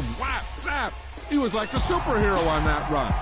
boom, whap, zap. He was like a superhero on that run.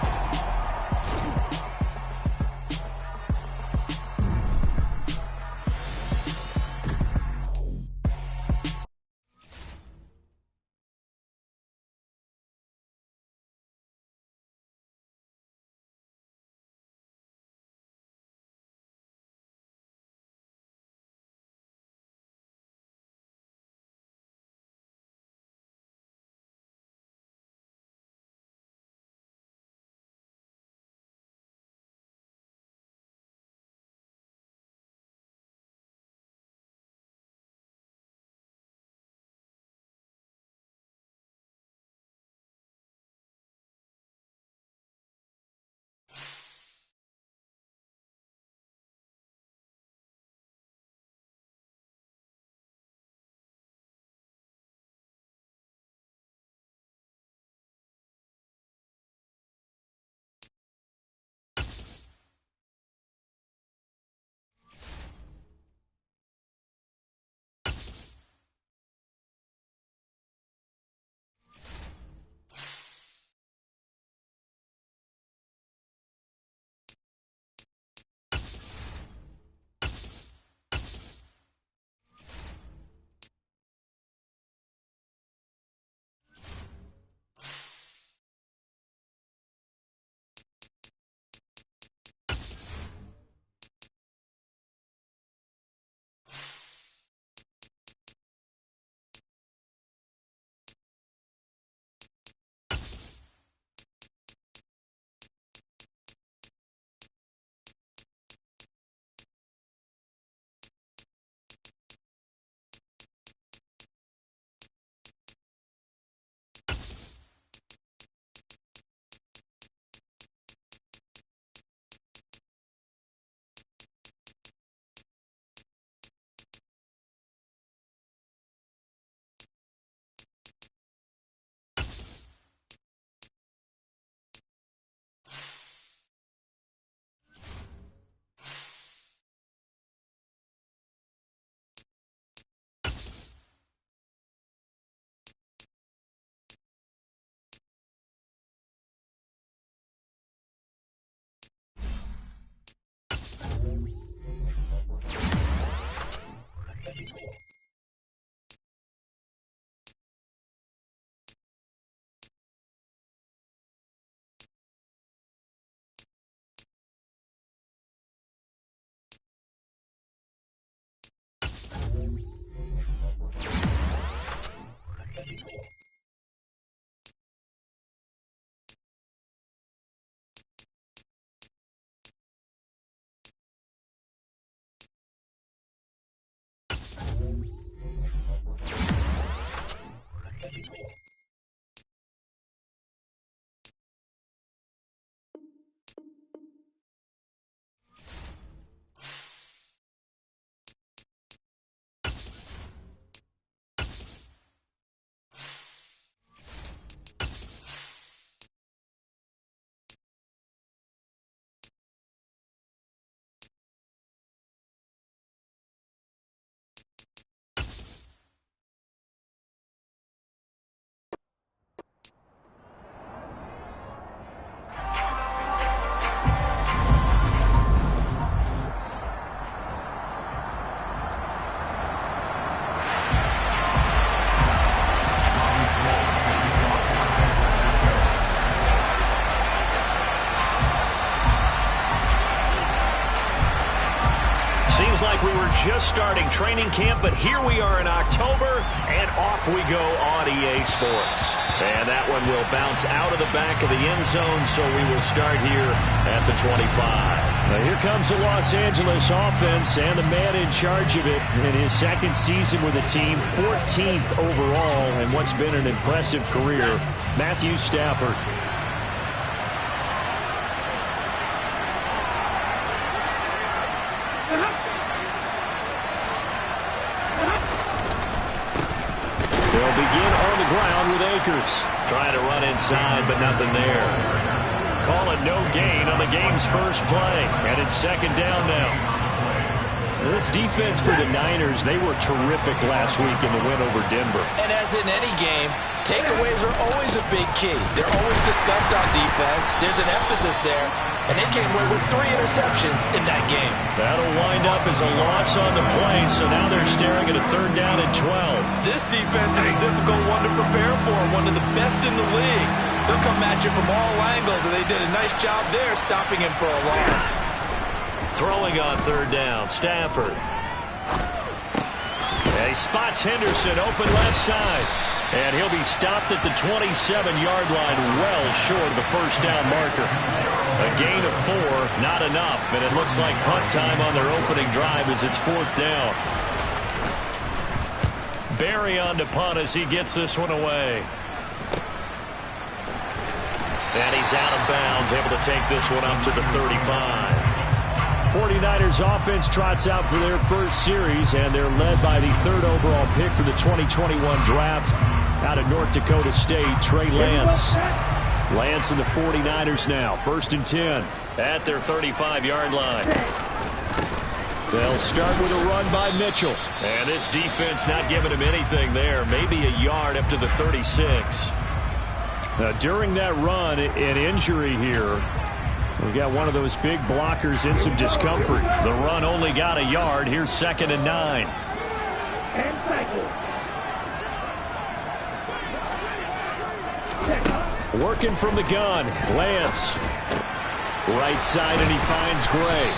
Seems like we were just starting training camp, but here we are in October, and off we go on EA Sports. And that one will bounce out of the back of the end zone, so we will start here at the 25. Now here comes the Los Angeles offense and the man in charge of it in his second season with the team, 14th overall, and what's been an impressive career, Matthew Stafford. They'll begin on the ground with Akers. Trying to run inside, but nothing there. Call it no gain on the game's first play, and it's second down now. This defense for the Niners, they were terrific last week in the win over Denver. And as in any game, takeaways are always a big key. They're always discussed on defense. There's an emphasis there, and they came away with 3 interceptions in that game. That'll wind up as a loss on the play, so now they're staring at a 3rd down and 12. This defense is a difficult one to prepare for, one of the best in the league. They'll come at you from all angles, and they did a nice job there stopping him for a loss. Throwing on 3rd down, Stafford. And he spots Henderson open left side. And he'll be stopped at the 27-yard line, well short of the 1st down marker. A gain of 4, not enough. And it looks like punt time on their opening drive as it's 4th down. Barry on to punt as he gets this one away. And he's out of bounds, able to take this one up to the 35. 49ers offense trots out for their first series, and they're led by the 3rd overall pick for the 2021 draft out of North Dakota State, Trey Lance. Lance and the 49ers now, 1st and 10. At their 35-yard line. They'll start with a run by Mitchell. And this defense not giving him anything there, maybe a yard up to the 36. During that run, an injury here. We got one of those big blockers in some discomfort. The run only got a yard. Here's 2nd and 9. Working from the gun, Lance. Right side, and he finds Gray.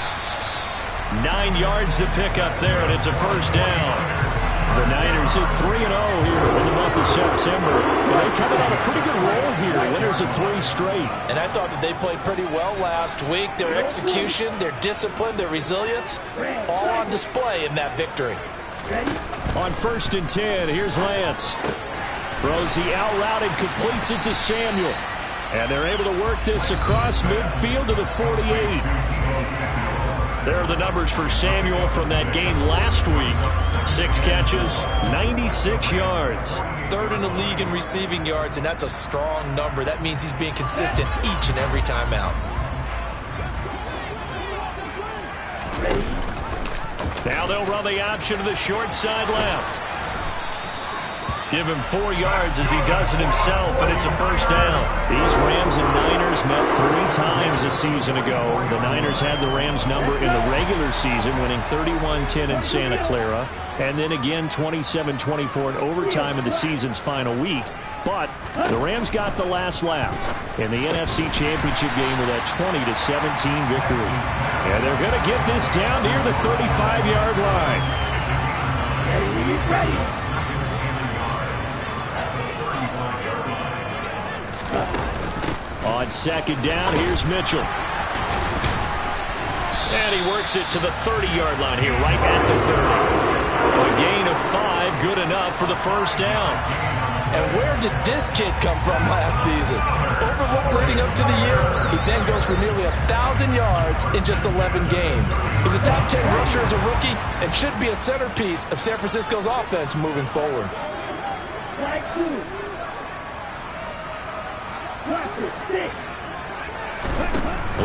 9 yards to pick up there, and it's a 1st down. The Niners hit 3-0 here in the month of September. And they coming on a pretty good roll here. Winners of 3 straight. And I thought that they played pretty well last week. Their execution, their discipline, their resilience, all on display in that victory. On 1st and 10, here's Lance. Throws the out route and completes it to Samuel. And they're able to work this across midfield to the 48. There are the numbers for Samuel from that game last week. 6 catches, 96 yards. 3rd in the league in receiving yards, and that's a strong number. That means he's being consistent each and every time out. Now they'll run the option to the short side left. Give him 4 yards as he does it himself, and it's a 1st down. These Rams and Niners met 3 times a season ago. The Niners had the Rams number in the regular season, winning 31-10 in Santa Clara, and then again 27-24 in overtime in the season's final week. But the Rams got the last laugh in the NFC Championship game with that 20-17 victory. And they're going to get this down near the 35-yard line. Ready. On 2nd down, here's Mitchell. And he works it to the 30-yard line here, right at the 30. A gain of 5, good enough for the 1st down. And where did this kid come from last season? Overlooked leading up to the year, he then goes for nearly 1,000 yards in just 11 games. He's a top 10 rusher as a rookie and should be a centerpiece of San Francisco's offense moving forward.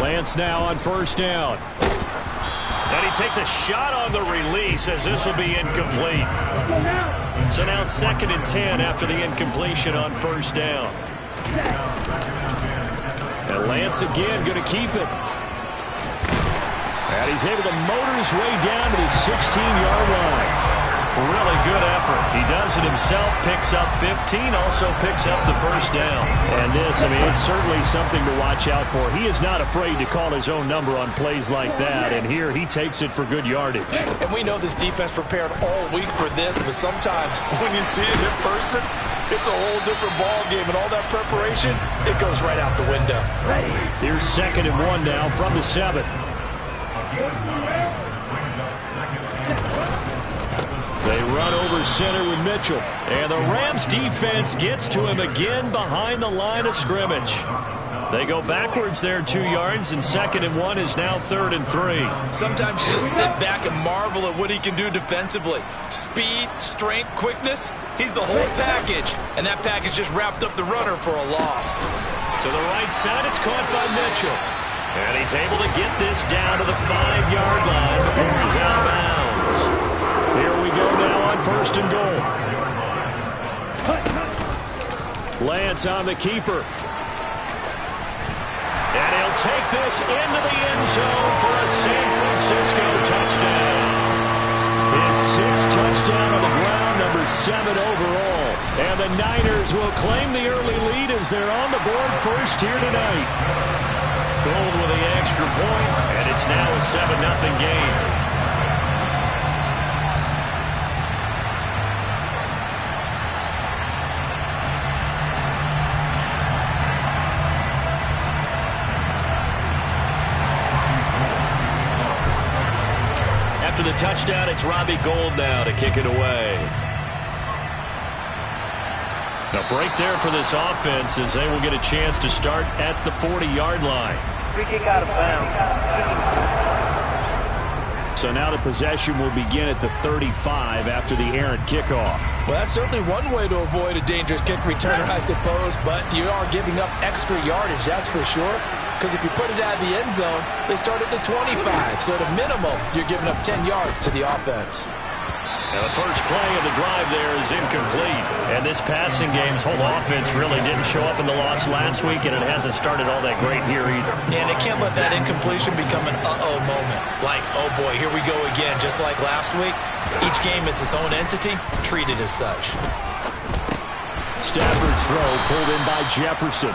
Lance now on 1st down. And he takes a shot on the release as this will be incomplete. So now 2nd and 10 after the incompletion on 1st down. And Lance again going to keep it. And he's able to motor his way down to the 16-yard line. Really good effort. He does it himself, picks up 15, also picks up the 1st down. And this, I mean, it's certainly something to watch out for. He is not afraid to call his own number on plays like that, and here he takes it for good yardage. And we know this defense prepared all week for this, but sometimes when you see it in person, it's a whole different ball game, and all that preparation, it goes right out the window. Here's 2nd and 1 now from the 7. They run over center with Mitchell. And the Rams defense gets to him again behind the line of scrimmage. They go backwards there 2 yards, and 2nd and 1 is now 3rd and 3. Sometimes you just sit back and marvel at what he can do defensively. Speed, strength, quickness, he's the whole package. And that package just wrapped up the runner for a loss. To the right side, it's caught by Mitchell. And he's able to get this down to the 5-yard line before he's out of bounds. lands on the keeper. And he'll take this into the end zone for a San Francisco touchdown. His 6th touchdown on the ground, number 7 overall. And the Niners will claim the early lead as they're on the board first here tonight. Gold with the extra point, and it's now a 7-0 game. After the touchdown, it's Robbie Gould now to kick it away. A break there for this offense as they will get a chance to start at the 40-yard line. Free kick out of bounds. So now the possession will begin at the 35 after the errant kickoff. Well, that's certainly one way to avoid a dangerous kick returner, I suppose, but you are giving up extra yardage, that's for sure. Because if you put it out of the end zone, they start at the 25. So at a minimum, you're giving up 10 yards to the offense. And the first play of the drive there is incomplete. And this passing game's whole offense really didn't show up in the loss last week, and it hasn't started all that great here either. And they can't let that incompletion become an uh-oh moment. Like, oh boy, here we go again, just like last week. Each game is its own entity, treated as such. Stafford's throw pulled in by Jefferson.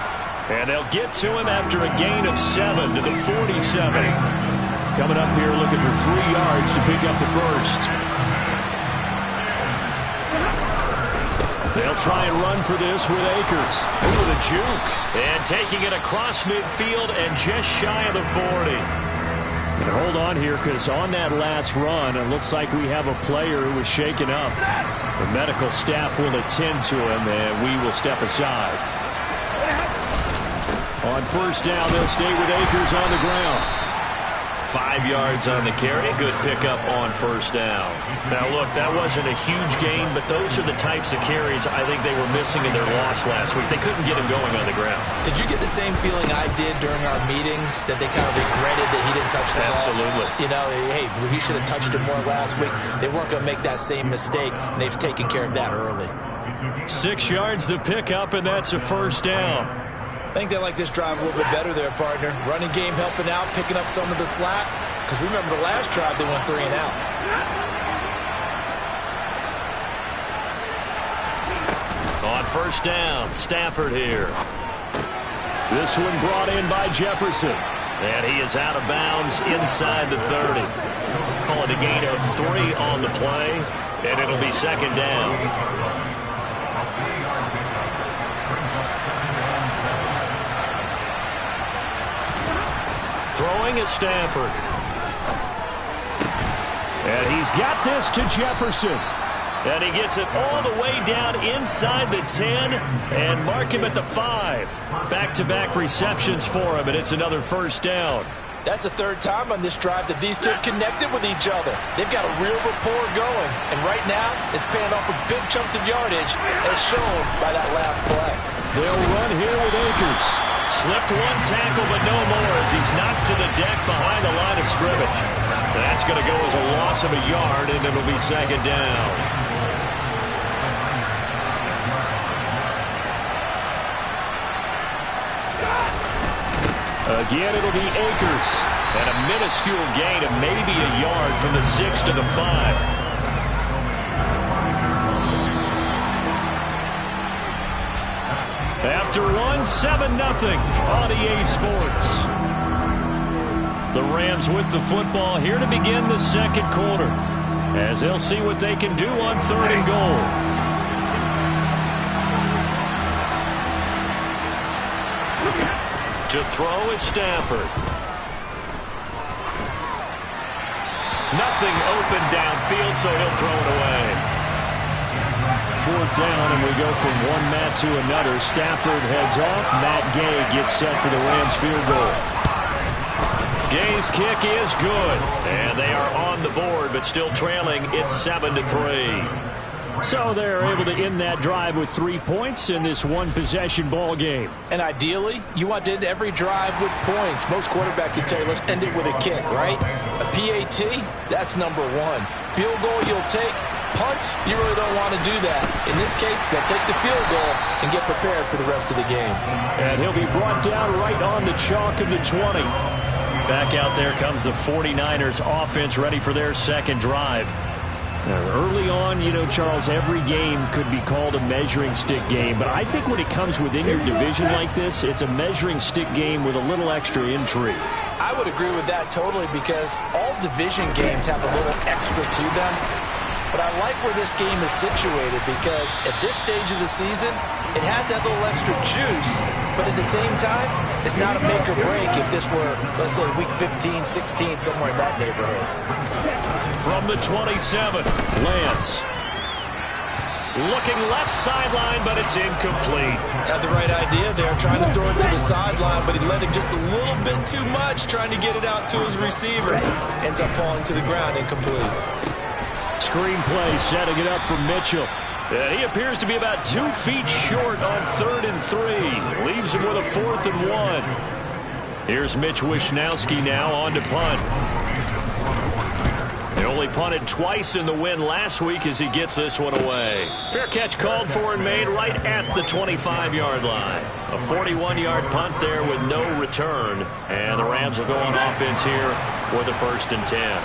And they'll get to him after a gain of 7 to the 47. Coming up here looking for 3 yards to pick up the first. They'll try and run for this with Akers. Ooh, the juke. And taking it across midfield and just shy of the 40. And hold on here, because on that last run, it looks like we have a player who was shaken up. The medical staff will attend to him, and we will step aside. On first down, they'll stay with Akers on the ground. 5 yards on the carry. Good pickup on first down. Now, look, that wasn't a huge gain, but those are the types of carries I think they were missing in their loss last week. They couldn't get him going on the ground. Did you get the same feeling I did during our meetings, that they kind of regretted that he didn't touch the ball? Absolutely. You know, hey, he should have touched it more last week. They weren't going to make that same mistake, and they've taken care of that early. 6 yards the pickup, and that's a first down. I think they like this drive a little bit better there, partner. Running game helping out, picking up some of the slack. Because remember the last drive, they went 3 and out. On first down, Stafford here. This one brought in by Jefferson. And he is out of bounds inside the 30. Calling a gain of 3 on the play, and it'll be second down. Throwing is Stafford. And he's got this to Jefferson. And he gets it all the way down inside the 10 and mark him at the 5. Back-to-back receptions for him, and it's another first down. That's the 3rd time on this drive that these two have connected with each other. They've got a real rapport going. And right now, it's paying off for big chunks of yardage, as shown by that last play. They'll run here with Akers. Slipped one tackle, but no more as he's knocked to the deck behind the line of scrimmage. That's going to go as a loss of a yard, and it'll be second down. Again, it'll be Akers. And a minuscule gain of maybe a yard from the 6 to the 5. After one, 7-0 on EA Sports. The Rams with the football here to begin the second quarter, as they'll see what they can do on 3rd and goal. To throw is Stafford. Nothing open downfield, so he'll throw it away. 4th down, and we go from one mat to another. Stafford heads off. Matt Gay gets set for the Rams field goal. Gay's kick is good, and they are on the board, but still trailing. It's 7-3. So they're able to end that drive with 3 points in this one-possession ball game. And ideally, you want to end every drive with points. Most quarterbacks would tell you, let's end it with a kick, right? A PAT, that's number 1. Field goal you'll take, punts, you really don't want to do that. In this case, they'll take the field goal and get prepared for the rest of the game. And he'll be brought down right on the chalk of the 20. Back out there comes the 49ers offense ready for their second drive. Early on, you know, Charles, every game could be called a measuring stick game. But I think when it comes within your division like this, it's a measuring stick game with a little extra intrigue. I would agree with that totally because all division games have a little extra to them. But I like where this game is situated because at this stage of the season, it has that little extra juice. But at the same time, it's not a make or break if this were, let's say, week 15, 16, somewhere in that neighborhood. From the 27, Lance. Looking left sideline, but it's incomplete. Had the right idea there, trying to throw it to the sideline, but he let him just a little bit too much, trying to get it out to his receiver. Ends up falling to the ground, incomplete. Screenplay setting it up for Mitchell. And he appears to be about 2 feet short on 3rd and 3. Leaves him with a 4th and 1. Here's Mitch Wishnowski now on to punt. He only punted twice in the win last week as he gets this one away. Fair catch called for and made right at the 25-yard line. A 41-yard punt there with no return. And the Rams will go on offense here with a 1st and 10.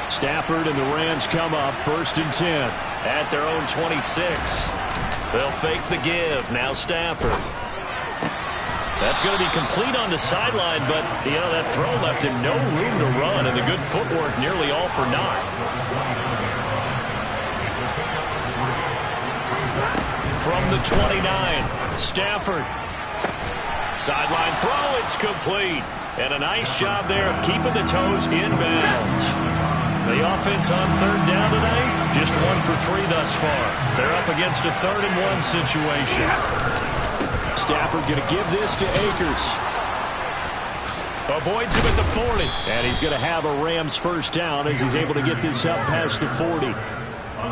Stafford and the Rams come up 1st and 10. At their own 26. They'll fake the give. Now Stafford. That's going to be complete on the sideline, but, you know, that throw left him no room to run, and the good footwork nearly all for naught. From the 29, Stafford. Sideline throw, it's complete. And a nice job there of keeping the toes inbounds. The offense on 3rd down tonight, just 1 for 3 thus far. They're up against a 3rd and 1 situation. Stafford going to give this to Akers. Avoids him at the 40. And he's going to have a Rams 1st down as he's able to get this up past the 40.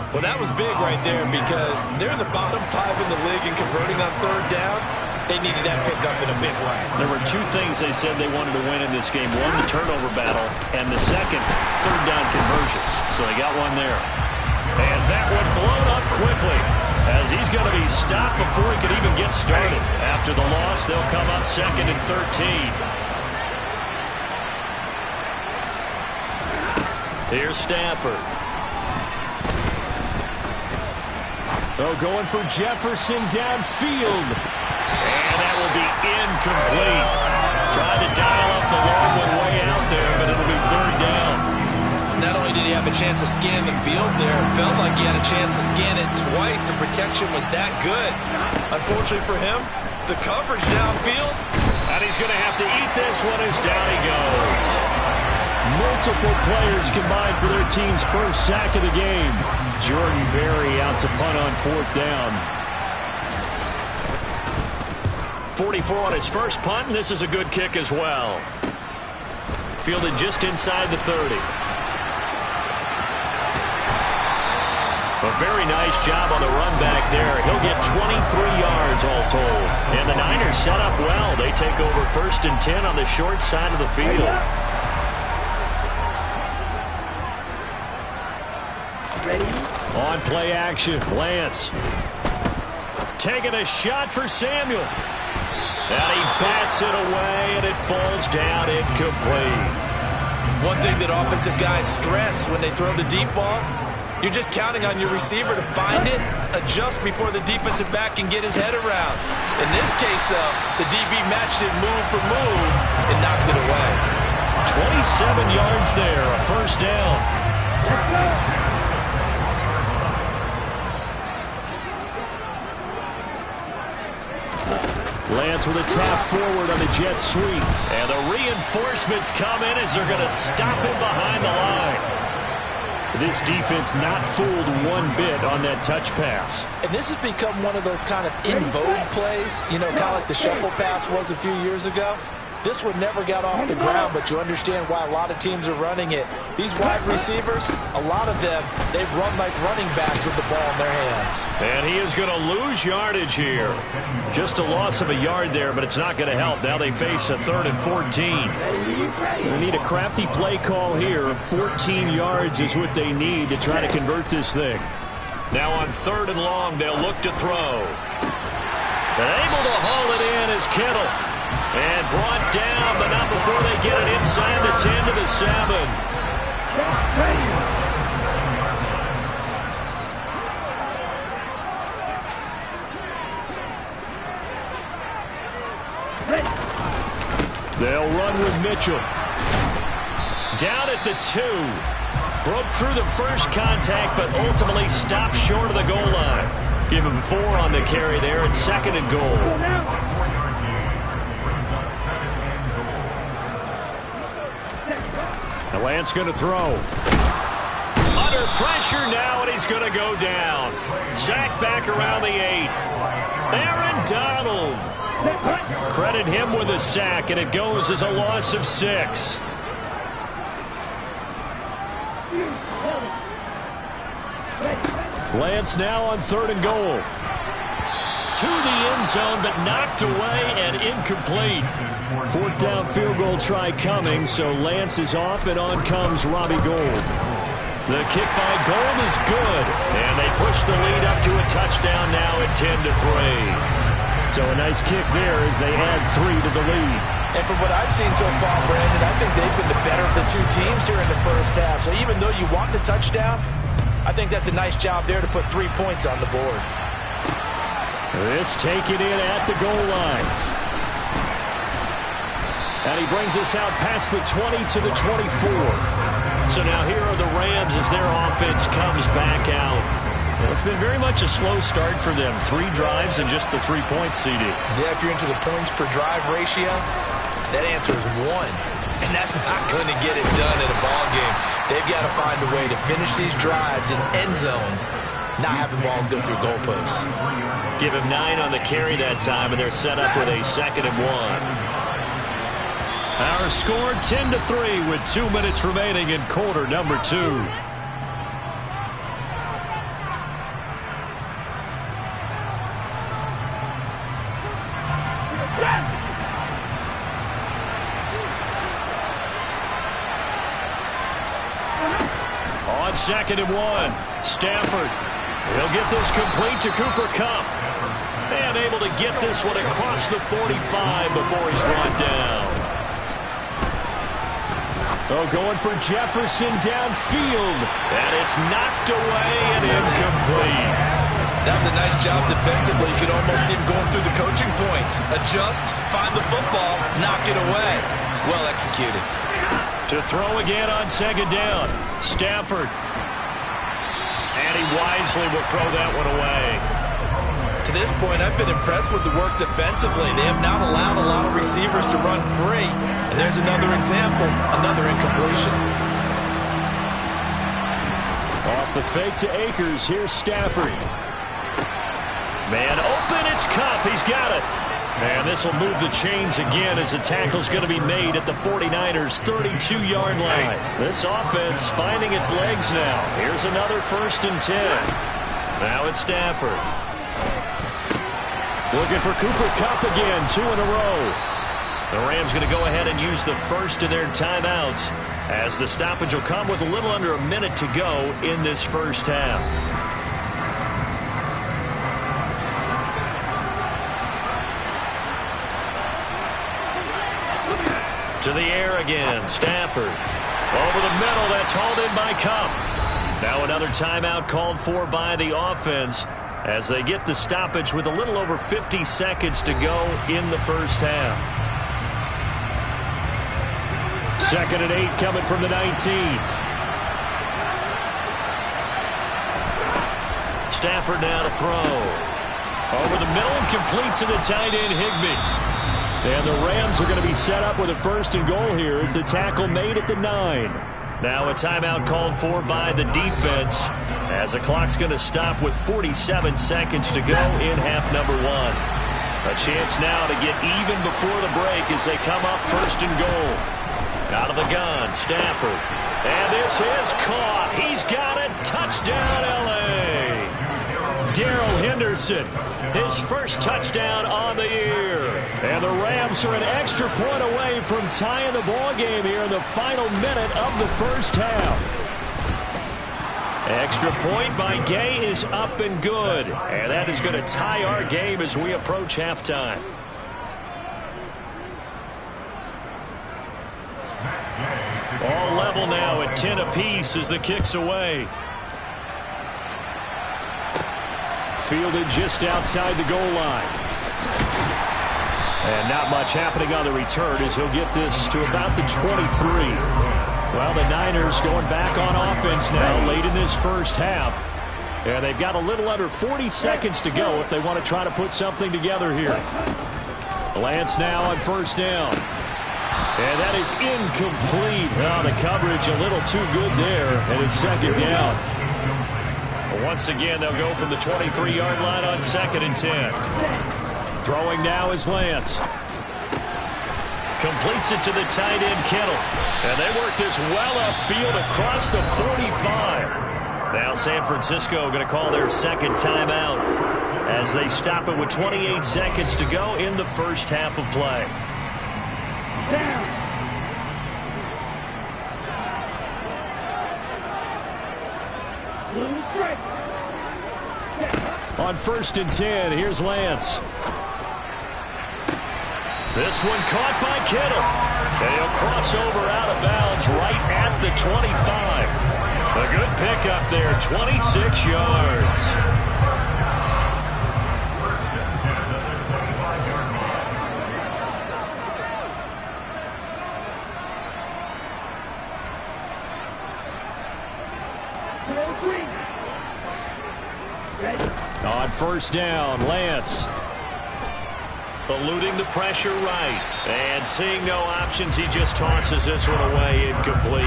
Well, that was big right there because they're in the bottom 5 in the league in converting on 3rd down. They needed that pickup in a big way. There were 2 things they said they wanted to win in this game. One, the turnover battle, and the second, 3rd down conversions. So they got one there. And that one blown up quickly as he's going to be stopped before he could even get started. After the loss, they'll come up 2nd and 13. Here's Stafford. Oh, going for Jefferson downfield. And that will be incomplete. Trying to dial up the long one way out there, but it'll be 3rd down. Not only did he have a chance to scan the field there, it felt like he had a chance to scan it twice. The protection was that good. Unfortunately for him, the coverage downfield. And he's going to have to eat this one as down he goes. Multiple players combined for their team's 1st sack of the game. Jordan Berry out to punt on 4th down. 44 on his first punt, and this is a good kick as well. Fielded just inside the 30. A very nice job on the run back there. He'll get 23 yards all told. And the Niners set up well. They take over 1st and 10 on the short side of the field. On play action, Lance. Taking a shot for Samuel. And he bats it away, and it falls down incomplete. One thing that offensive guys stress when they throw the deep ball, you're just counting on your receiver to find it, adjust before the defensive back can get his head around. In this case, though, the DB matched it move for move and knocked it away. 27 yards there, a 1st down. Lance with a tap forward on the jet sweep. And the reinforcements come in as they're going to stop him behind the line. This defense not fooled one bit on that touch pass. And this has become one of those kind of in vogue plays, you know, kind of like the shuffle pass was a few years ago. This one never got off the ground, but you understand why a lot of teams are running it. These wide receivers, a lot of them, they run like running backs with the ball in their hands. And he is going to lose yardage here. Just a loss of a yard there, but it's not going to help. Now they face a 3rd and 14. We need a crafty play call here. 14 yards is what they need to try to convert this thing. Now on 3rd and long, they'll look to throw. And able to haul it in is Kittle. And brought down, but not before they get it inside the 10 to the 7. They'll run with Mitchell. Down at the 2. Broke through the first contact, but ultimately stopped short of the goal line. Give him 4 on the carry there at 2nd and goal. The Lance going to throw. Under pressure now, and he's going to go down. Sacked back around the 8. Aaron Donald. Credit him with a sack, and it goes as a loss of 6. Lance now on 3rd and goal. To the end zone, but knocked away and incomplete. 4th down field goal try coming, so Lance is off, and on comes Robbie Gould. The kick by Gould is good, and they push the lead up to a touchdown now at 10-3. So a nice kick there as they add 3 to the lead. And from what I've seen so far, Brandon, I think they've been the better of the 2 teams here in the first half. So even though you want the touchdown, I think that's a nice job there to put 3 points on the board. This taken in at the goal line. And he brings us out past the 20 to the 24. So now here are the Rams as their offense comes back out. Well, it's been very much a slow start for them. 3 drives and just the 3 points CD. Yeah, if you're into the points per drive ratio, that answer is 1. And that's not going to get it done in a ball game. They've got to find a way to finish these drives in end zones, not have the balls go through goalposts. Give him 9 on the carry that time, and they're set up with a 2nd and 1. Our score 10-3 with 2 minutes remaining in quarter number 2. On 2nd and 1, Stafford. He'll get this complete to Cooper Kupp. And able to get this one across the 45 before he's brought down. Oh, going for Jefferson downfield. And it's knocked away and incomplete. That was a nice job defensively. You could almost see him going through the coaching points. Adjust, find the football, knock it away. Well executed. To throw again on 2nd down, Stafford. And he wisely will throw that one away. To this point, I've been impressed with the work defensively. They have not allowed a lot of receivers to run free. And there's another example, another incompletion. Off the fake to Akers, here's Stafford. Man open, it's Kupp. He's got it. And this will move the chains again as the tackle's going to be made at the 49ers' 32-yard line. This offense finding its legs now. Here's another 1st and 10. Now it's Stafford. Looking for Cooper Kupp again, 2 in a row. The Rams going to go ahead and use the first of their timeouts as the stoppage will come with a little under a minute to go in this first half. To the air again, Stafford. Over the middle, that's hauled in by Kupp. Now another timeout called for by the offense as they get the stoppage with a little over 50 seconds to go in the first half. 2nd and 8 coming from the 19. Stafford now to throw. Over the middle, complete to the tight end, Higbee. And the Rams are going to be set up with a 1st and goal here as the tackle made at the 9. Now a timeout called for by the defense as the clock's going to stop with 47 seconds to go in half number 1. A chance now to get even before the break as they come up 1st and goal. Out of the gun, Stafford. And this is caught. He's got it. Touchdown, L.A. Darrell Henderson, his first touchdown on the year. And the Rams are an extra point away from tying the ball game here in the final minute of the first half. Extra point by Gay is up and good. And that is going to tie our game as we approach halftime. All level now at 10 apiece as the kick's away. Fielded just outside the goal line. And not much happening on the return as he'll get this to about the 23. Well, the Niners going back on offense now late in this first half. And they've got a little under 40 seconds to go if they want to try to put something together here. Lance now on first down. And that is incomplete. Oh, the coverage a little too good there. And it's second down. Once again, they'll go from the 23-yard line on 2nd and 10. Throwing now is Lance. Completes it to the tight end, Kittle. And they work this well upfield across the 45. Now San Francisco going to call their second timeout as they stop it with 28 seconds to go in the first half of play. On 1st and 10, here's Lance. This one caught by Kittle. And he'll cross over out of bounds right at the 25. A good pickup there, 26 yards. On first down, Lance. Eluding the pressure right. And seeing no options, he just tosses this one away incomplete.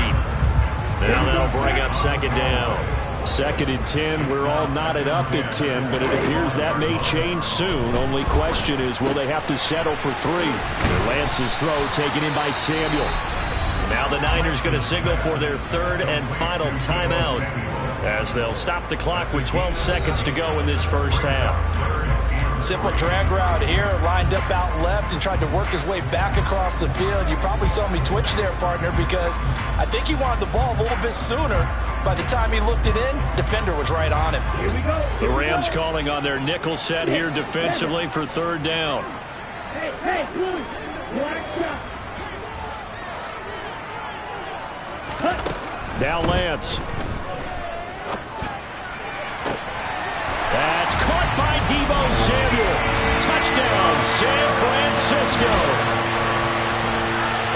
Now that'll bring up second down. 2nd and 10, we're all knotted up at 10, but it appears that may change soon. Only question is, will they have to settle for 3? Lance's throw taken in by Samuel. Now the Niners going to signal for their 3rd and final timeout as they'll stop the clock with 12 seconds to go in this first half. Simple drag route here, lined up out left and tried to work his way back across the field. You probably saw me twitch there, partner, because I think he wanted the ball a little bit sooner. By the time he looked it in, defender was right on him. Here we go. The Rams calling on their nickel set here defensively for 3rd down. Hey, Chise. Now Lance. That's caught by Deebo Samuel. Touchdown, San Francisco.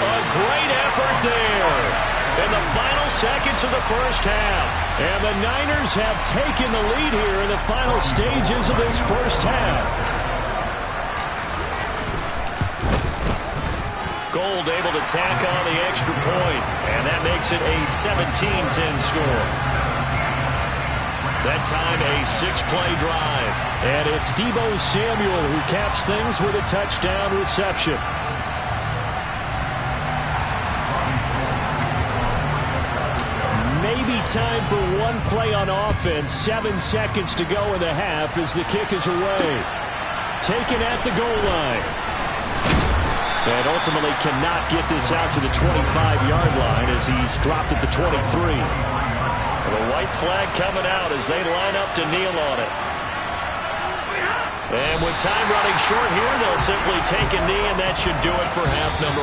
A great effort there in the final seconds of the first half. And the Niners have taken the lead here in the final stages of this first half. Gold able to tack on the extra point, and that makes it a 17-10 score. That time a 6-play drive. And it's Deebo Samuel who caps things with a touchdown reception. Maybe time for one play on offense. 7 seconds to go in the half as the kick is away. Taken at the goal line. And ultimately cannot get this out to the 25-yard line as he's dropped at the 23. The white flag coming out as they line up to kneel on it. And with time running short here, they'll simply take a knee, and that should do it for half number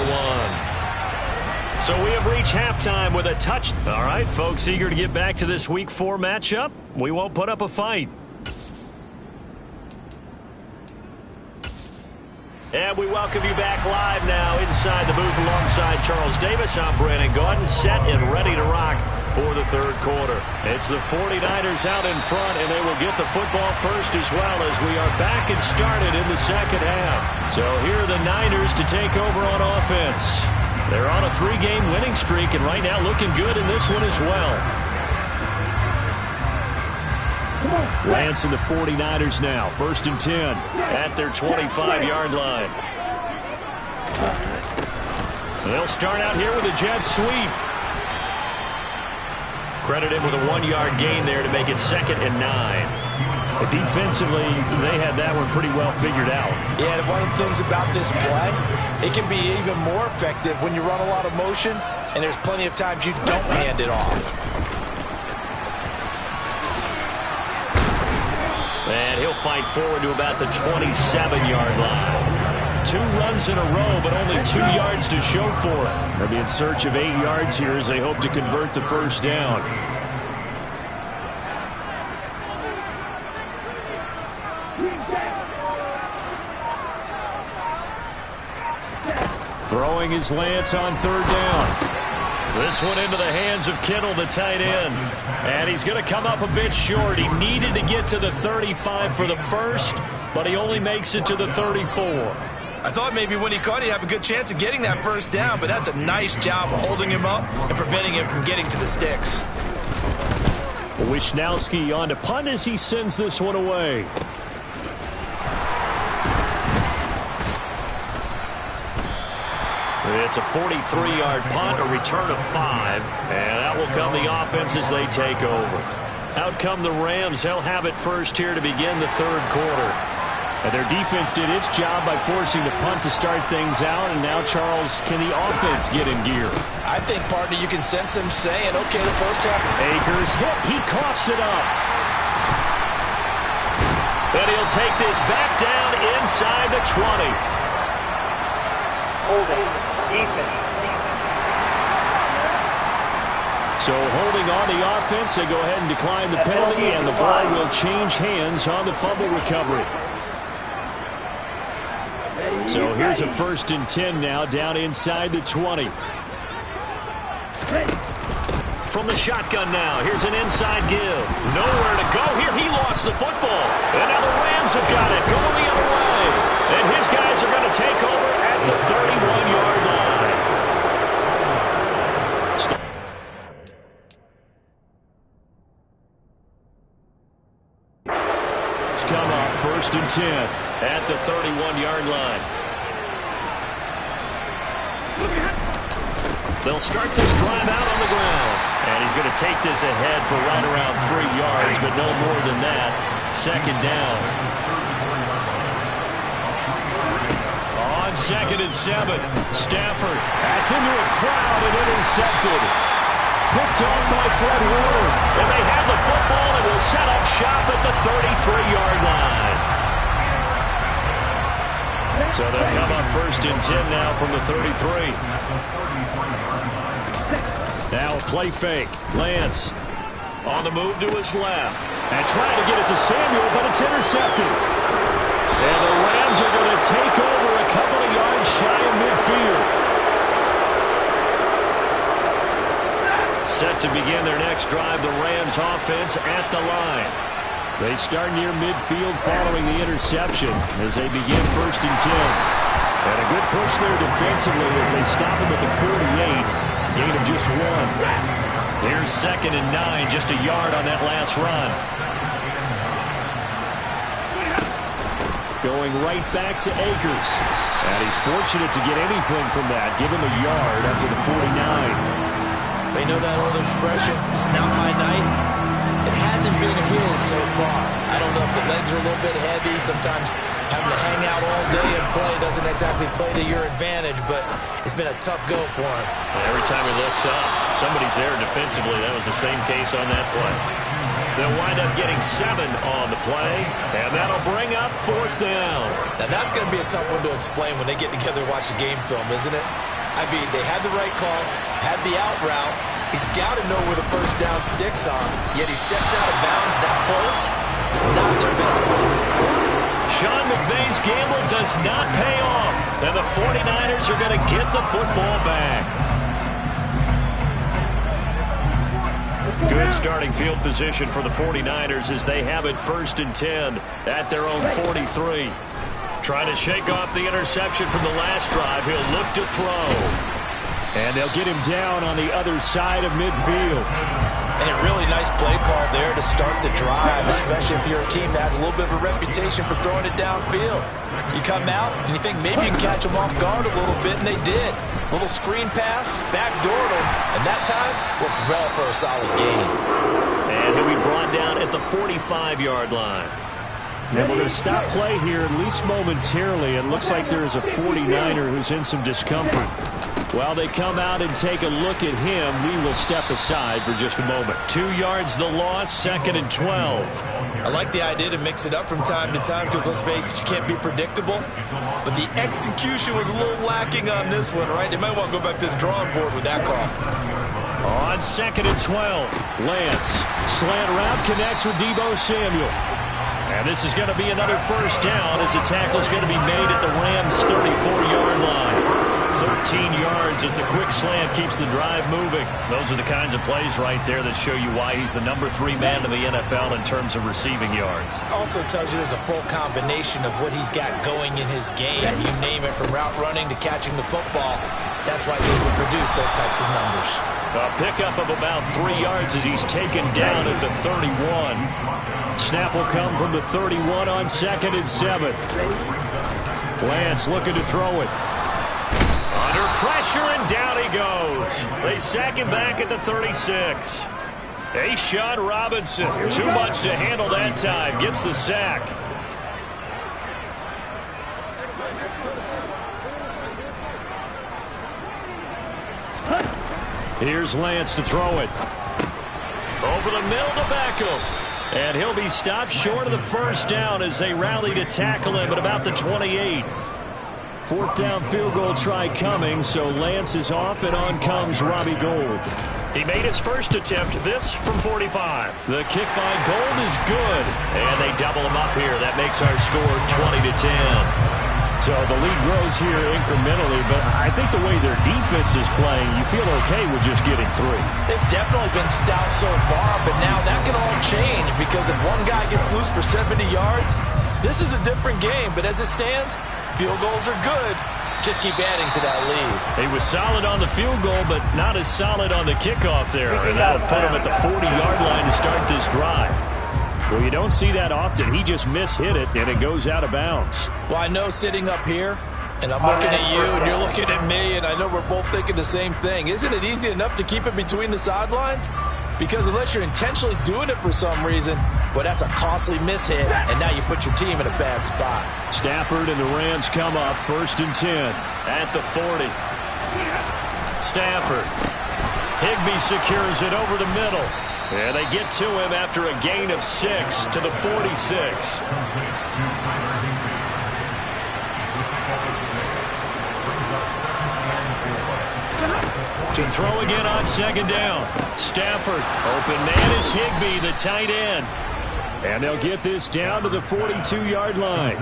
1. So we have reached halftime with a touch. All right, folks, eager to get back to this Week 4 matchup. We won't put up a fight. And we welcome you back live now inside the booth alongside Charles Davis. I'm Brandon Gaudin, set and ready to rock for the 3rd quarter. It's the 49ers out in front, and they will get the football first as well as we are back and started in the 2nd half. So here are the Niners to take over on offense. They're on a 3-game winning streak, and right now looking good in this one as well. Lance and the 49ers now. 1st and 10 at their 25-yard line. They'll start out here with a jet sweep. Credited with a 1-yard gain there to make it 2nd and 9. But defensively, they had that one pretty well figured out. Yeah, and one of the things about this play, it can be even more effective when you run a lot of motion, and there's plenty of times you don't hand it off. And he'll fight forward to about the 27-yard line. 2 runs in a row, but only 2 yards to show for it. They'll be in search of 8 yards here as they hope to convert the first down. Throwing his Lance on 3rd down. This one into the hands of Kittle, the tight end. And he's going to come up a bit short. He needed to get to the 35 for the first, but he only makes it to the 34. I thought maybe when he caught it, he'd have a good chance of getting that first down, but that's a nice job of holding him up and preventing him from getting to the sticks. Wisnowski on to punt as he sends this one away. It's a 43-yard punt, a return of 5, and that will come the offense as they take over. Out come the Rams. They'll have it first here to begin the 3rd quarter. And their defense did its job by forcing the punt to start things out, and now, Charles, can the offense get in gear? I think, partner, you can sense him saying, okay, the first half. Akers hit. He coughs it up. And he'll take this back down inside the 20. Holding. Defense. So holding on the offense, they go ahead and decline the penalty, and the ball will change hands on the fumble recovery. So here's a 1st and 10 now, down inside the 20. From the shotgun now, here's an inside give. Nowhere to go here. He lost the football. And now the Rams have got it, going the other way. And his guys are going to take over at the 31-yard line. It's come up 1st and 10 at the 31-yard line. They'll start this drive out on the ground. And he's going to take this ahead for right around 3 yards, but no more than that. 2nd down. On 2nd and 7, Stafford. That's into a crowd and intercepted. Picked off by Fred Warner. And they have the football and will set up shop at the 33-yard line. So they'll come up 1st and 10 now from the 33. Now a play fake. Lance on the move to his left. And trying to get it to Samuel, but it's intercepted. And the Rams are going to take over a couple of yards shy of midfield. Set to begin their next drive, the Rams offense at the line. They start near midfield following the interception as they begin 1st and 10. And a good push there defensively as they stop him at the 48. Gain of just 1. Here's 2nd and 9, just a yard on that last run. Going right back to Akers. And he's fortunate to get anything from that. Give him a yard up to the 49. They know that old expression, it's not my night. It hasn't been his so far. I don't know if the legs are a little bit heavy. Sometimes having to hang out all day and play doesn't exactly play to your advantage, but it's been a tough go for him. And every time he looks up, somebody's there defensively. That was the same case on that play. They'll wind up getting 7 on the play, and that'll bring up 4th down. Now that's going to be a tough one to explain when they get together and watch the game film, isn't it? I mean, they had the right call, had the out route. He's got to know where the first down sticks on, yet he steps out of bounds that close. Not their best play. Sean McVay's gamble does not pay off, and the 49ers are going to get the football back. Good starting field position for the 49ers as they have it 1st and 10 at their own 43. Trying to shake off the interception from the last drive. He'll look to throw. And they'll get him down on the other side of midfield. And a really nice play call there to start the drive, especially if you're a team that has a little bit of a reputation for throwing it downfield. You come out and you think maybe you can catch them off guard a little bit, and they did. Little screen pass, backdoored them, and that time worked well for a solid gain. And he'll be brought down at the 45-yard line. And we're going to stop play here, at least momentarily. It looks like there is a 49er who's in some discomfort. While they come out and take a look at him, we will step aside for just a moment. 2 yards the loss, 2nd and 12. I like the idea to mix it up from time to time because, let's face it, you can't be predictable. But the execution was a little lacking on this one, right? They might want to go back to the drawing board with that call. On 2nd and 12, Lance. Slant route connects with Deebo Samuel. And this is going to be another first down as the tackle is going to be made at the Rams' 34-yard line. 13 yards as the quick slant keeps the drive moving. Those are the kinds of plays right there that show you why he's the number 3 man in the NFL in terms of receiving yards. Also tells you there's a full combination of what he's got going in his game. You name it, from route running to catching the football. That's why he's able to produce those types of numbers. A pickup of about 3 yards as he's taken down at the 31. Snap will come from the 31 on 2nd and 7. Lance looking to throw it. Under pressure, and down he goes. They sack him back at the 36. A'Shawn Robinson, too much to handle that time, gets the sack. Here's Lance to throw it. Over the middle to Beckham. And he'll be stopped short of the first down as they rally to tackle him at about the 28. 4th down field goal try coming, so Lance is off, and on comes Robbie Gould. He made his first attempt, this from 45. The kick by Gould is good, and they double him up here. That makes our score 20-10. So the lead grows here incrementally, but I think the way their defense is playing, you feel okay with just getting 3. They've definitely been stout so far, but now that can all change because if one guy gets loose for 70 yards, this is a different game. But as it stands, field goals are good. Just keep adding to that lead. He was solid on the field goal, but not as solid on the kickoff there. And that'll put him at the 40-yard line to start this drive. Well, you don't see that often. He just mishit it, and it goes out of bounds. Well, I know sitting up here, and I'm looking at you, and you're looking at me, and I know we're both thinking the same thing. Isn't it easy enough to keep it between the sidelines? Because unless you're intentionally doing it for some reason, well, that's a costly mishit, and now you put your team in a bad spot. Stafford and the Rams come up 1st and 10 at the 40. Stafford. Higbee secures it over the middle. And they get to him after a gain of 6 to the 46. To throw again on 2nd down. Stafford. Open man is Higbee, the tight end. And they'll get this down to the 42-yard line.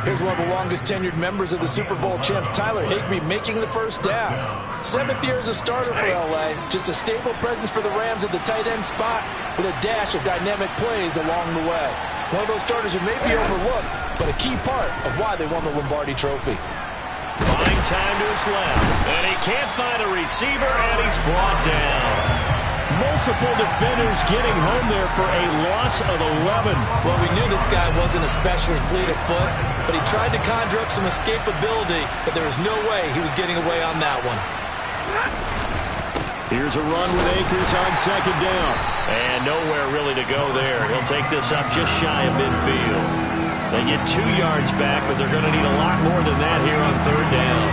Here's one of the longest tenured members of the Super Bowl champs, Tyler Higbee, making the first down. 7th year as a starter for L.A. Just a stable presence for the Rams at the tight end spot with a dash of dynamic plays along the way. One of those starters who may be overlooked, but a key part of why they won the Lombardi Trophy. Buying time to his left. And he can't find a receiver, and he's brought down. Multiple defenders getting home there for a loss of 11. Well, we knew this guy wasn't especially fleet of foot, but he tried to conjure up some escapability, but there was no way he was getting away on that one. Here's a run with Akers on 2nd down. And nowhere really to go there. He'll take this up just shy of midfield. They get 2 yards back, but they're going to need a lot more than that here on 3rd down.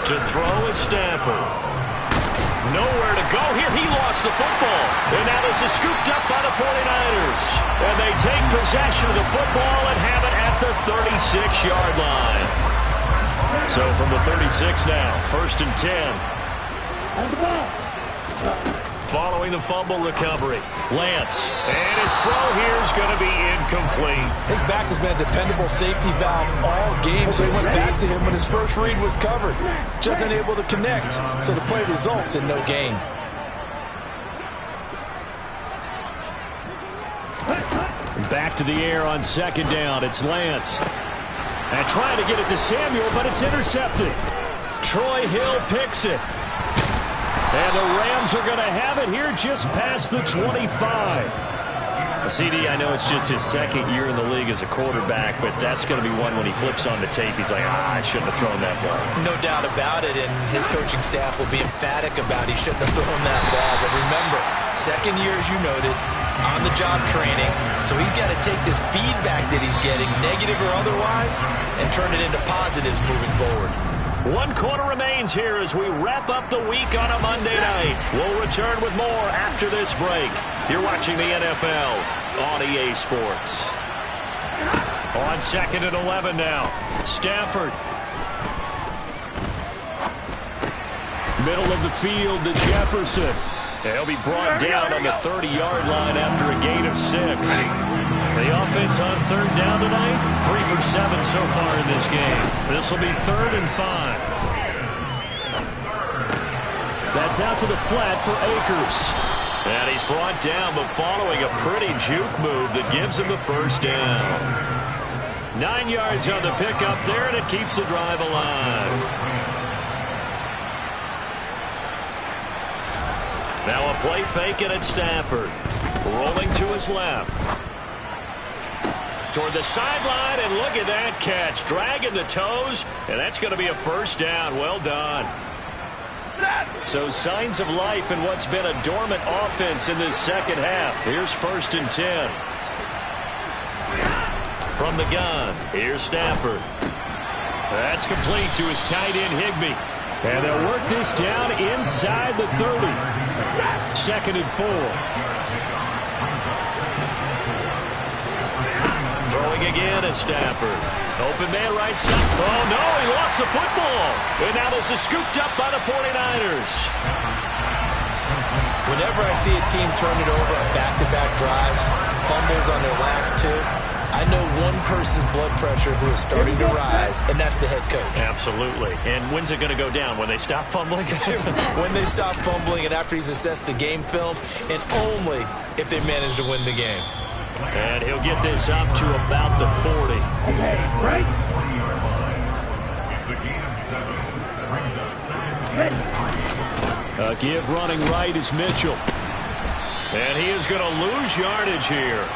To throw is Stafford. Nowhere to go here. He lost the football. And now this is scooped up by the 49ers. And they take possession of the football and have it at the 36-yard line. So from the 36 now, 1st and 10. Following the fumble recovery, Lance. And his throw here is going to be incomplete. His back has been a dependable safety valve all game, so he went back to him when his first read was covered. Just unable to connect, so the play results in no gain. Back to the air on 2nd down. It's Lance. And trying to get it to Samuel, but it's intercepted. Troy Hill picks it. And the Rams are going to have it here just past the 25. CD, I know it's just his 2nd year in the league as a quarterback, but that's going to be one when he flips on the tape. He's like, I shouldn't have thrown that ball. No doubt about it, and his coaching staff will be emphatic about he shouldn't have thrown that ball. But remember, 2nd year, as you noted, on-the-job training, so he's got to take this feedback that he's getting, negative or otherwise, and turn it into positives moving forward. 1 quarter remains here as we wrap up the week on a Monday night. We'll return with more after this break. You're watching the NFL on EA Sports. On 2nd and 11 now. Stafford. Middle of the field to Jefferson. He'll be brought down on the 30-yard line after a gain of 6. The offense on 3rd down tonight, 3 for 7 so far in this game. This will be 3rd and 5. That's out to the flat for Akers. And he's brought down, but following a pretty juke move that gives him the 1st down. 9 yards on the pickup there, and it keeps the drive alive. Now a play fake it at Stafford. Rolling to his left. Toward the sideline, and look at that catch. Dragging the toes, and that's going to be a 1st down. Well done. So signs of life in what's been a dormant offense in this 2nd half. Here's 1st and 10. From the gun, here's Stafford. That's complete to his tight end, Higbee. And they'll work this down inside the 30. 2nd and 4. Throwing again at Stafford. Open man right side. Oh, no, he lost the football. And now this is scooped up by the 49ers. Whenever I see a team turn it over on back-to-back drives, fumbles on their last 2, I know one person's blood pressure who is starting to rise, and that's the head coach. Absolutely. And when's it going to go down? When they stop fumbling? When they stop fumbling and after he's assessed the game film, and only if they manage to win the game. And he'll get this up to about the 40. Okay, right? A give running right is Mitchell. And he is going to lose yardage here.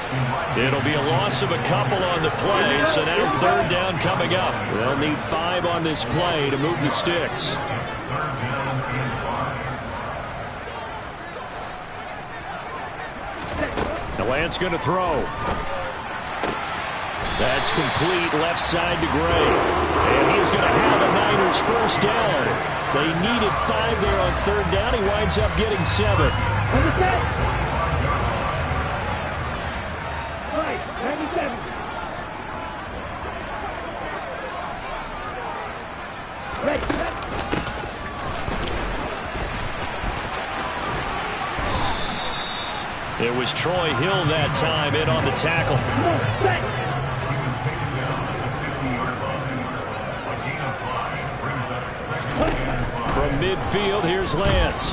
It'll be a loss of a couple on the play, so now 3rd down coming up. They'll need 5 on this play to move the sticks. The Lance going to throw. That's complete left side to Gray. And he's going to have a Niners 1st down. They needed 5 there on 3rd down. He winds up getting 7. It was Troy Hill that time in on the tackle. From midfield, here's Lance.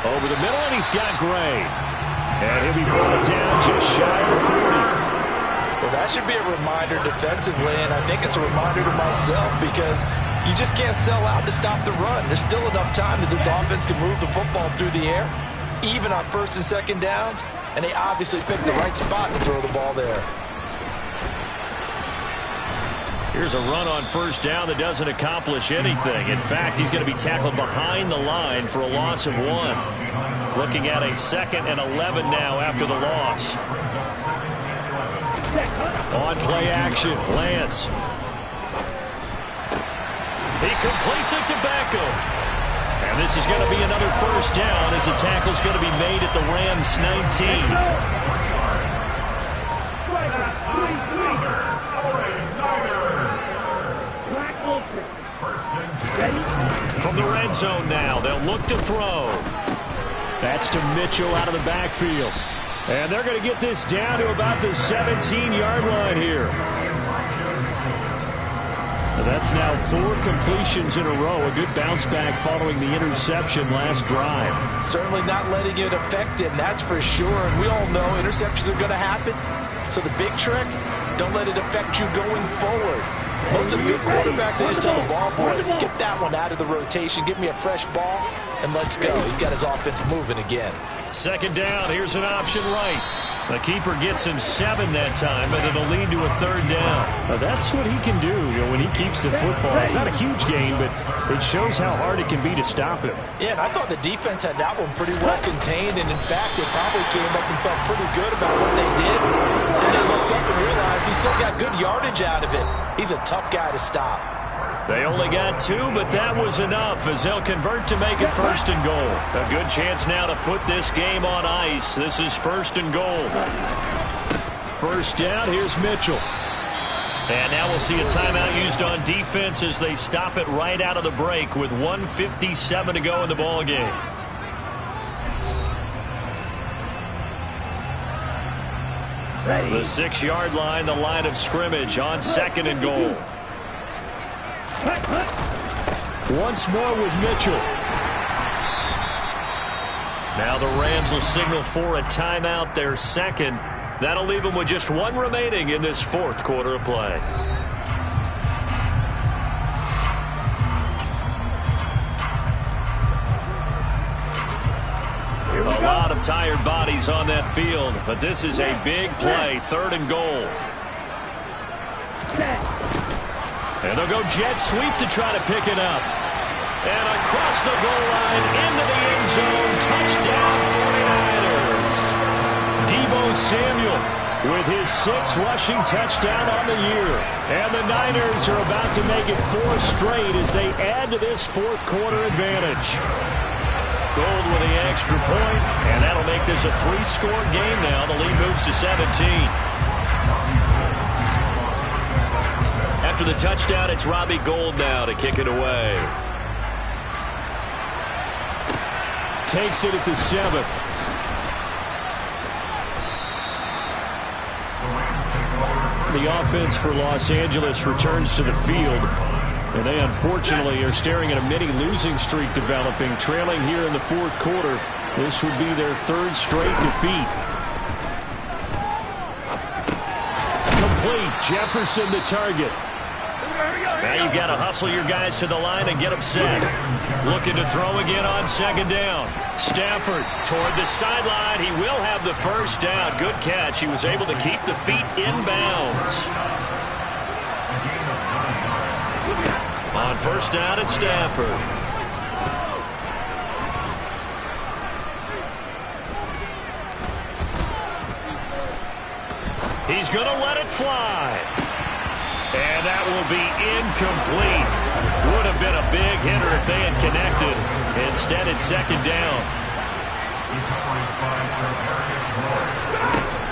Over the middle, and he's got Gray. And he'll be brought down just shy of 40. Well, that should be a reminder defensively, and I think it's a reminder to myself because you just can't sell out to stop the run. There's still enough time that this offense can move the football through the air, even on 1st and 2nd downs, and they obviously picked the right spot to throw the ball there. Here's a run on 1st down that doesn't accomplish anything. In fact, he's going to be tackled behind the line for a loss of 1. Looking at a 2nd and 11 now after the loss. On play action, Lance. He completes it to Beckham. And this is going to be another 1st down as the tackle's going to be made at the Rams 19. From the red zone now, they'll look to throw. That's to Mitchell out of the backfield. And they're going to get this down to about the 17-yard line here. That's now 4 completions in a row. A good bounce back following the interception last drive. Certainly not letting it affect him, that's for sure. And we all know interceptions are going to happen. So the big trick, don't let it affect you going forward. Most of the good quarterbacks, they just tell the ball boy, get that one out of the rotation, give me a fresh ball, and let's go. He's got his offense moving again. 2nd down, here's an option right. The keeper gets him 7 that time, but it'll lead to a 3rd down. That's what he can do, when he keeps the football. It's not a huge gain, but it shows how hard it can be to stop him. Yeah, and I thought the defense had that one pretty well contained, and in fact, they probably came up and felt pretty good about what they did. And they looked up and realized he still got good yardage out of it. He's a tough guy to stop. They only got 2, but that was enough as they'll convert to make it 1st and goal. A good chance now to put this game on ice. This is 1st and goal. 1st down, here's Mitchell. And now we'll see a timeout used on defense as they stop it right out of the break with 1:57 to go in the ball game. The 6-yard line, the line of scrimmage on 2nd and goal. Once more with Mitchell. Now the Rams will signal for a timeout, their 2nd. That'll leave them with just 1 remaining in this 4th quarter of play. A lot of tired bodies on that field, but this is a big play, 3rd and goal. And they'll go jet sweep to try to pick it up. And across the goal line, into the end zone, touchdown 49ers. Deebo Samuel with his 6th rushing touchdown on the year. And the Niners are about to make it 4 straight as they add to this 4th quarter advantage. Gold with the extra point, and that'll make this a 3-score game now. The lead moves to 17. After the touchdown, it's Robbie Gould now to kick it away. Takes it at the 7th. The offense for Los Angeles returns to the field. And they unfortunately are staring at a mini losing streak developing, trailing here in the 4th quarter. This would be their 3rd straight defeat. Complete. Jefferson the target. Now you've got to hustle your guys to the line and get them set. Looking to throw again on 2nd down. Stafford toward the sideline. He will have the 1st down. Good catch. He was able to keep the feet in bounds. On 1st down, it's Stafford. He's going to let it fly. And that will be incomplete. Would have been a big hitter if they had connected. Instead, it's 2nd down.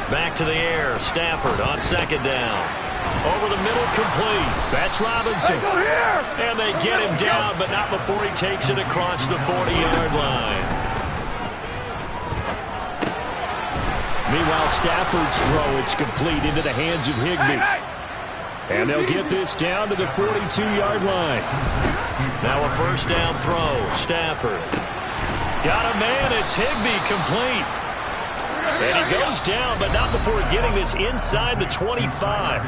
Back to the air. Stafford on 2nd down. Over the middle, complete. That's Robinson. And they get him down, but not before he takes it across the 40-yard line. Meanwhile, Stafford's throw, it's complete into the hands of Higbee. And they'll get this down to the 42-yard line. Now a 1st down throw. Stafford. Got a man. It's Higbee, complete. And he goes down, but not before getting this inside the 25.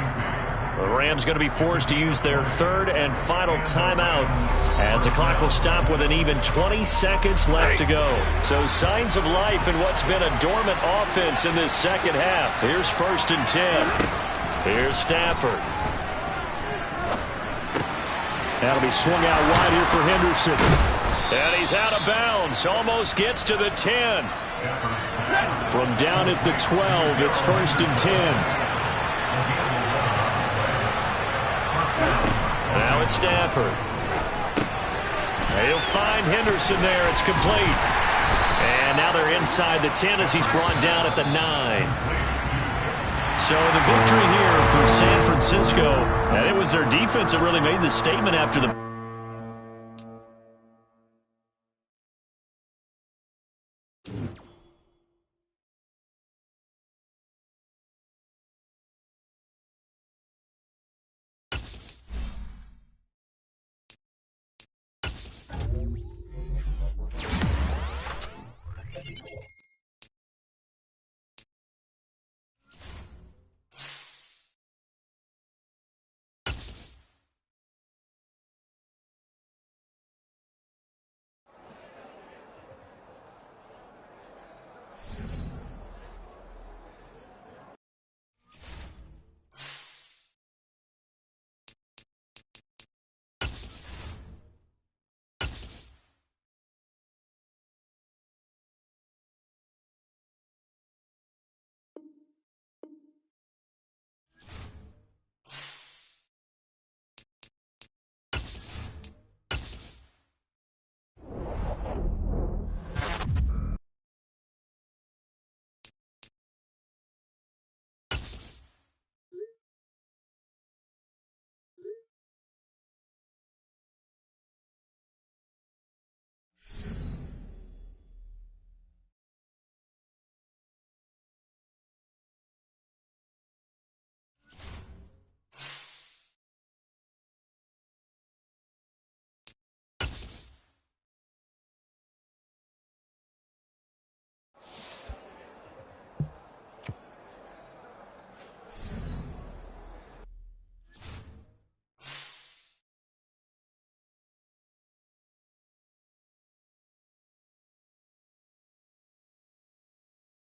The Rams going to be forced to use their 3rd and final timeout as the clock will stop with an even 20 seconds left to go. So signs of life in what's been a dormant offense in this 2nd half. Here's 1st and 10. Here's Stafford. That'll be swung out wide here for Henderson. And he's out of bounds. Almost gets to the 10. From down at the 12, it's 1st and 10. Now it's Stafford. He'll find Henderson there. It's complete. And now they're inside the 10 as he's brought down at the 9. So the victory here for San Francisco, and it was their defense that really made the statement after the